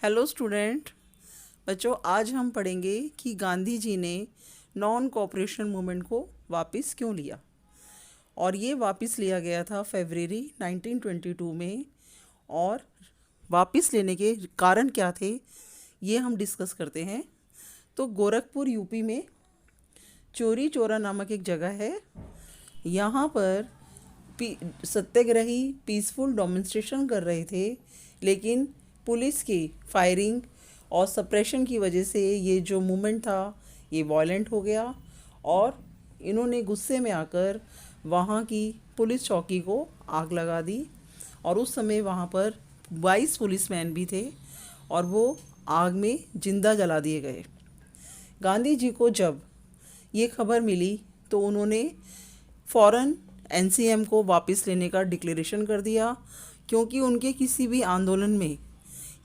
Hello student. बच्चों, आज हम पढ़ेंगे कि गांधी जी ने नॉन कोऑपरेशन मूवमेंट को वापस क्यों लिया। और ये वापस लिया गया था फरवरी 1922 में। और वापस लेने के कारण क्या थे, ये हम डिस्कस करते हैं। तो गोरखपुर यूपी में चोरी चौरा नामक एक जगह है। यहाँ पर सत्याग्रही पीसफुल डेमोन्स्ट्रेशन कर रहे थे, लेकिन पुलिस की फायरिंग और सप्रेशन की वजह से ये जो मूवमेंट था ये वायलेंट हो गया। और इन्होंने गुस्से में आकर वहाँ की पुलिस चौकी को आग लगा दी। और उस समय वहाँ पर 22 पुलिसमैन भी थे और वो आग में जिंदा जला दिए गए। गांधी जी को जब ये खबर मिली तो उन्होंने फ़ौरन एनसीएम को वापस लेने का डिक्लेरेशन कर दिया, क्योंकि उनके किसी भी आंदोलन में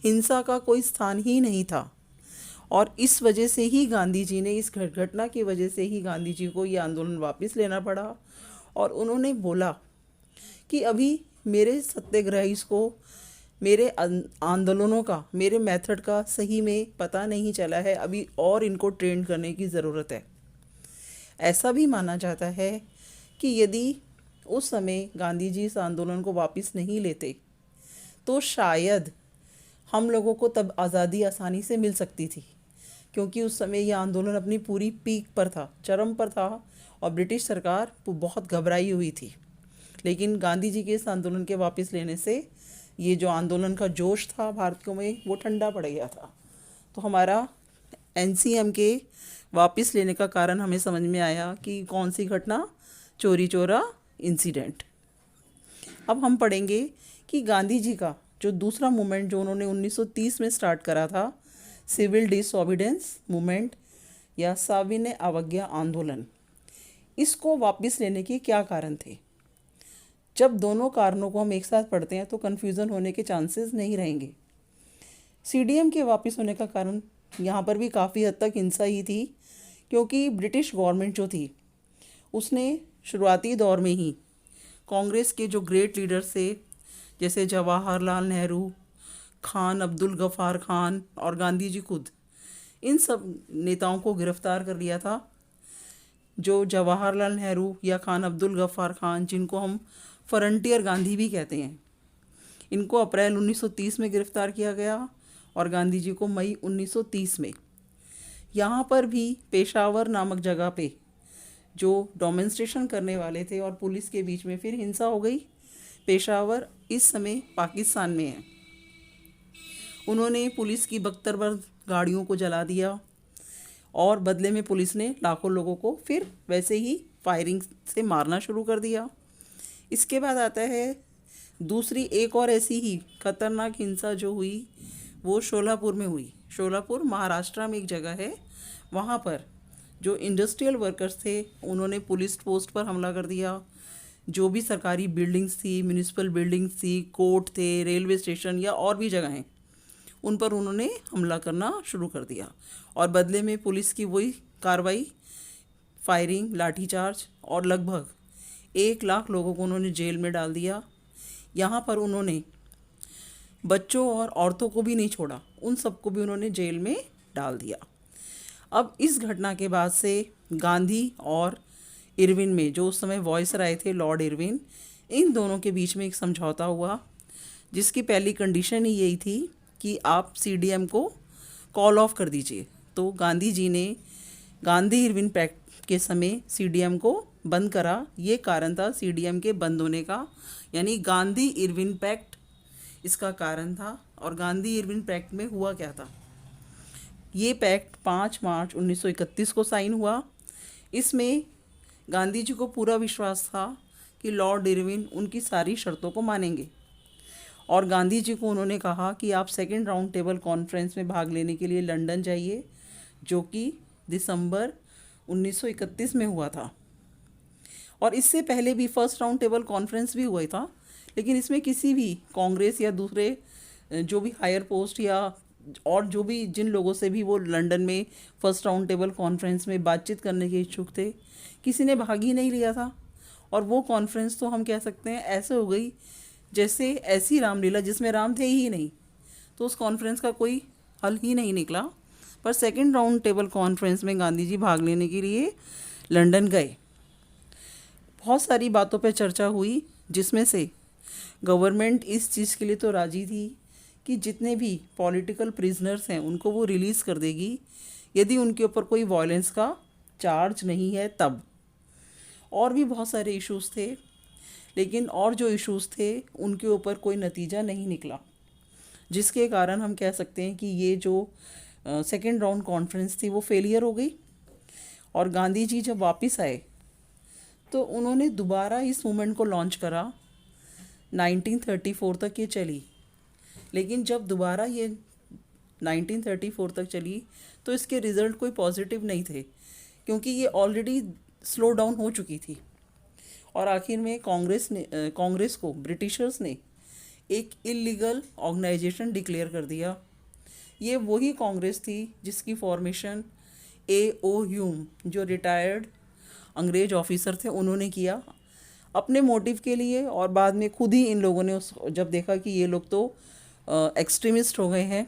हिंसा का कोई स्थान ही नहीं था। और इस वजह से ही गांधी जी ने, इस घटना की वजह से ही गांधी जी को ये आंदोलन वापस लेना पड़ा। और उन्होंने बोला कि अभी मेरे सत्याग्रही को मेरे आंदोलनों का, मेरे मेथड का सही में पता नहीं चला है, अभी और इनको ट्रेन करने की ज़रूरत है। ऐसा भी माना जाता है कि यदि उस समय गांधी जी इस आंदोलन को वापस नहीं लेते तो शायद हम लोगों को तब आज़ादी आसानी से मिल सकती थी, क्योंकि उस समय ये आंदोलन अपनी पूरी पीक पर था, चरम पर था, और ब्रिटिश सरकार बहुत घबराई हुई थी। लेकिन गांधी जी के इस आंदोलन के वापस लेने से ये जो आंदोलन का जोश था भारतीयों में वो ठंडा पड़ गया था। तो हमारा एनसीएम के वापस लेने का कारण हमें समझ में आया कि कौन सी घटना, चोरी चौरा इंसिडेंट। अब हम पढ़ेंगे कि गांधी जी का जो दूसरा मूवमेंट जो उन्होंने 1930 में स्टार्ट करा था, सिविल डिसओबीडेंस मूवमेंट या साविनय अवज्ञा आंदोलन, इसको वापस लेने के क्या कारण थे। जब दोनों कारणों को हम एक साथ पढ़ते हैं तो कन्फ्यूज़न होने के चांसेस नहीं रहेंगे। सीडीएम के वापस होने का कारण यहाँ पर भी काफ़ी हद तक हिंसा ही थी, क्योंकि ब्रिटिश गवर्नमेंट जो थी उसने शुरुआती दौर में ही कांग्रेस के जो ग्रेट लीडर्स थे, जैसे जवाहरलाल नेहरू, खान अब्दुल गफ़ार खान और गांधी जी खुद, इन सब नेताओं को गिरफ्तार कर लिया था। जो जवाहरलाल नेहरू या खान अब्दुल गफ़ार खान, जिनको हम फ्रंटियर गांधी भी कहते हैं, इनको अप्रैल 1930 में गिरफ्तार किया गया और गांधी जी को मई 1930 में। यहाँ पर भी पेशावर नामक जगह पे जो डेमोन्स्ट्रेशन करने वाले थे और पुलिस के बीच में फिर हिंसा हो गई। पेशावर इस समय पाकिस्तान में है। उन्होंने पुलिस की बख्तरबंद गाड़ियों को जला दिया और बदले में पुलिस ने लाखों लोगों को फिर वैसे ही फायरिंग से मारना शुरू कर दिया। इसके बाद आता है दूसरी एक और ऐसी ही खतरनाक हिंसा जो हुई, वो शोलापुर में हुई। शोलापुर महाराष्ट्र में एक जगह है, वहाँ पर जो इंडस्ट्रियल वर्कर्स थे उन्होंने पुलिस पोस्ट पर हमला कर दिया। जो भी सरकारी बिल्डिंग्स थी, म्यूनिसिपल बिल्डिंग्स थी, कोर्ट थे, रेलवे स्टेशन या और भी जगहें, उन पर उन्होंने हमला करना शुरू कर दिया। और बदले में पुलिस की वही कार्रवाई, फायरिंग, लाठीचार्ज, और लगभग 1 लाख लोगों को उन्होंने जेल में डाल दिया। यहाँ पर उन्होंने बच्चों और औरतों को भी नहीं छोड़ा, उन सबको भी उन्होंने जेल में डाल दिया। अब इस घटना के बाद से गांधी और इरविन में, जो उस समय वॉइसराय थे लॉर्ड इरविन, इन दोनों के बीच में एक समझौता हुआ, जिसकी पहली कंडीशन ही यही थी कि आप सीडीएम को कॉल ऑफ कर दीजिए। तो गांधी जी ने गांधी इरविन पैक्ट के समय सीडीएम को बंद करा। ये कारण था सीडीएम के बंद होने का, यानी गांधी इरविन पैक्ट इसका कारण था। और गांधी इरविन पैक्ट में हुआ क्या था, ये पैक्ट 5 मार्च 1931 को साइन हुआ। इसमें गांधी जी को पूरा विश्वास था कि लॉर्ड इरविन उनकी सारी शर्तों को मानेंगे। और गांधी जी को उन्होंने कहा कि आप सेकेंड राउंड टेबल कॉन्फ्रेंस में भाग लेने के लिए लंदन जाइए, जो कि दिसंबर 1931 में हुआ था। और इससे पहले भी फर्स्ट राउंड टेबल कॉन्फ्रेंस भी हुआ था, लेकिन इसमें किसी भी कांग्रेस या दूसरे जो भी हायर पोस्ट या और जो भी जिन लोगों से भी वो लंदन में फर्स्ट राउंड टेबल कॉन्फ्रेंस में बातचीत करने के इच्छुक थे, किसी ने भाग ही नहीं लिया था। और वो कॉन्फ्रेंस तो हम कह सकते हैं ऐसे हो गई जैसे ऐसी रामलीला जिसमें राम थे ही नहीं। तो उस कॉन्फ्रेंस का कोई हल ही नहीं निकला। पर सेकंड राउंड टेबल कॉन्फ्रेंस में गांधी जी भाग लेने के लिए लंदन गए। बहुत सारी बातों पर चर्चा हुई, जिसमें से गवर्नमेंट इस चीज़ के लिए तो राजी थी कि जितने भी पॉलिटिकल प्रिजनर्स हैं उनको वो रिलीज़ कर देगी, यदि उनके ऊपर कोई वायलेंस का चार्ज नहीं है तब। और भी बहुत सारे इश्यूज़ थे, लेकिन और जो इश्यूज़ थे उनके ऊपर कोई नतीजा नहीं निकला, जिसके कारण हम कह सकते हैं कि ये जो सेकेंड राउंड कॉन्फ्रेंस थी वो फेलियर हो गई। और गांधी जी जब वापस आए तो उन्होंने दोबारा इस मूवमेंट को लॉन्च करा। 1934 तक ये चली, लेकिन जब दोबारा ये 1934 तक चली तो इसके रिज़ल्ट कोई पॉजिटिव नहीं थे, क्योंकि ये ऑलरेडी स्लो डाउन हो चुकी थी। और आखिर में कांग्रेस को ब्रिटिशर्स ने एक इलीगल ऑर्गेनाइजेशन डिक्लेयर कर दिया। ये वही कांग्रेस थी जिसकी फॉर्मेशन A.O. ह्यूम, जो रिटायर्ड अंग्रेज ऑफिसर थे, उन्होंने किया अपने मोटिव के लिए। और बाद में खुद ही इन लोगों ने जब देखा कि ये लोग तो एक्सट्रीमिस्ट हो गए हैं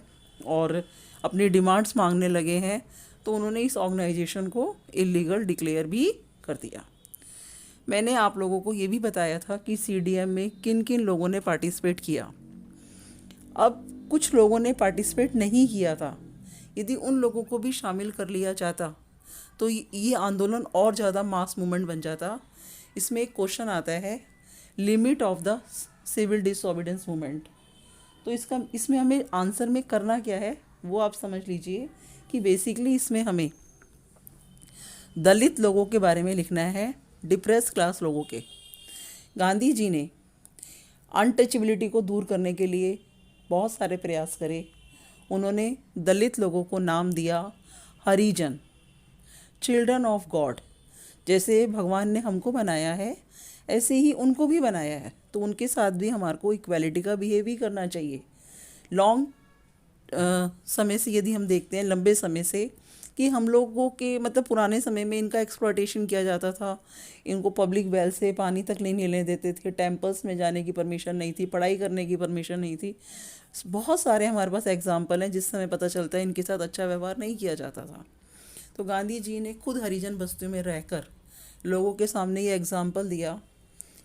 और अपनी डिमांड्स मांगने लगे हैं, तो उन्होंने इस ऑर्गेनाइजेशन को इलीगल डिक्लेयर भी कर दिया। मैंने आप लोगों को ये भी बताया था कि CDM में किन किन लोगों ने पार्टिसिपेट किया। अब कुछ लोगों ने पार्टिसिपेट नहीं किया था। यदि उन लोगों को भी शामिल कर लिया जाता तो ये आंदोलन और ज़्यादा मास मूवमेंट बन जाता। इसमें एक क्वेश्चन आता है, limit of the civil disobedience movement. तो इसमें हमें आंसर में करना क्या है वो आप समझ लीजिए कि बेसिकली इसमें हमें दलित लोगों के बारे में लिखना है, डिप्रेस क्लास लोगों के। गांधी जी ने अनटचेबिलिटी को दूर करने के लिए बहुत सारे प्रयास करे। उन्होंने दलित लोगों को नाम दिया हरिजन, चिल्ड्रन ऑफ गॉड। जैसे भगवान ने हमको बनाया है ऐसे ही उनको भी बनाया है, तो उनके साथ भी हमारे को इक्वालिटी का बिहेव ही करना चाहिए। लॉन्ग समय से यदि हम देखते हैं, लंबे समय से, कि हम लोगों के मतलब पुराने समय में इनका एक्सप्लॉयटेशन किया जाता था। इनको पब्लिक वेल से पानी तक नहीं लेने देते थे, टेम्पल्स में जाने की परमिशन नहीं थी, पढ़ाई करने की परमिशन नहीं थी। बहुत सारे हमारे पास एग्जाम्पल हैं जिससे हमें पता चलता है इनके साथ अच्छा व्यवहार नहीं किया जाता था। तो गांधी जी ने खुद हरिजन बस्तियों में रहकर लोगों के सामने ये एग्जाम्पल दिया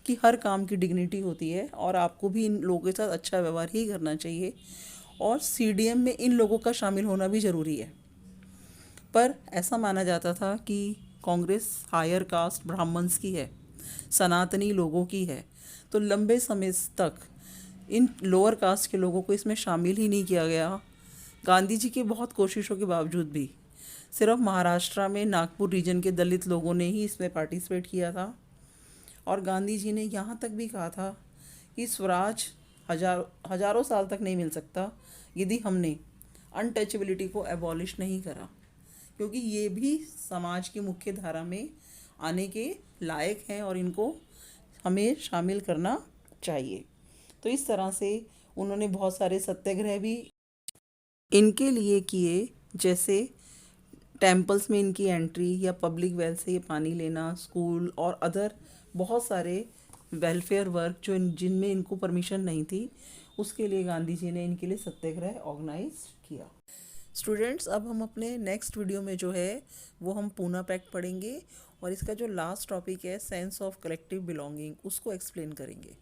कि हर काम की डिग्निटी होती है और आपको भी इन लोगों के साथ अच्छा व्यवहार ही करना चाहिए। और CDM में इन लोगों का शामिल होना भी ज़रूरी है। पर ऐसा माना जाता था कि कांग्रेस हायर कास्ट ब्राह्मण्स की है, सनातनी लोगों की है, तो लंबे समय तक इन लोअर कास्ट के लोगों को इसमें शामिल ही नहीं किया गया। गांधी जी की बहुत कोशिशों के बावजूद भी सिर्फ महाराष्ट्र में नागपुर रीजन के दलित लोगों ने ही इसमें पार्टिसिपेट किया था। और गांधी जी ने यहाँ तक भी कहा था कि स्वराज हजारों साल तक नहीं मिल सकता यदि हमने अनटचेबिलिटी को एबॉलिश नहीं करा, क्योंकि ये भी समाज की मुख्य धारा में आने के लायक हैं और इनको हमें शामिल करना चाहिए। तो इस तरह से उन्होंने बहुत सारे सत्याग्रह भी इनके लिए किए, जैसे टेम्पल्स में इनकी एंट्री या पब्लिक वेल से ये पानी लेना, स्कूल और अदर बहुत सारे वेलफेयर वर्क जो जिनमें इनको परमिशन नहीं थी, उसके लिए गांधी जी ने इनके लिए सत्याग्रह ऑर्गेनाइज किया। स्टूडेंट्स, अब हम अपने नेक्स्ट वीडियो में जो है वो हम पूना पैक्ट पढ़ेंगे और इसका जो लास्ट टॉपिक है सेंस ऑफ कलेक्टिव बिलोंगिंग, उसको एक्सप्लेन करेंगे।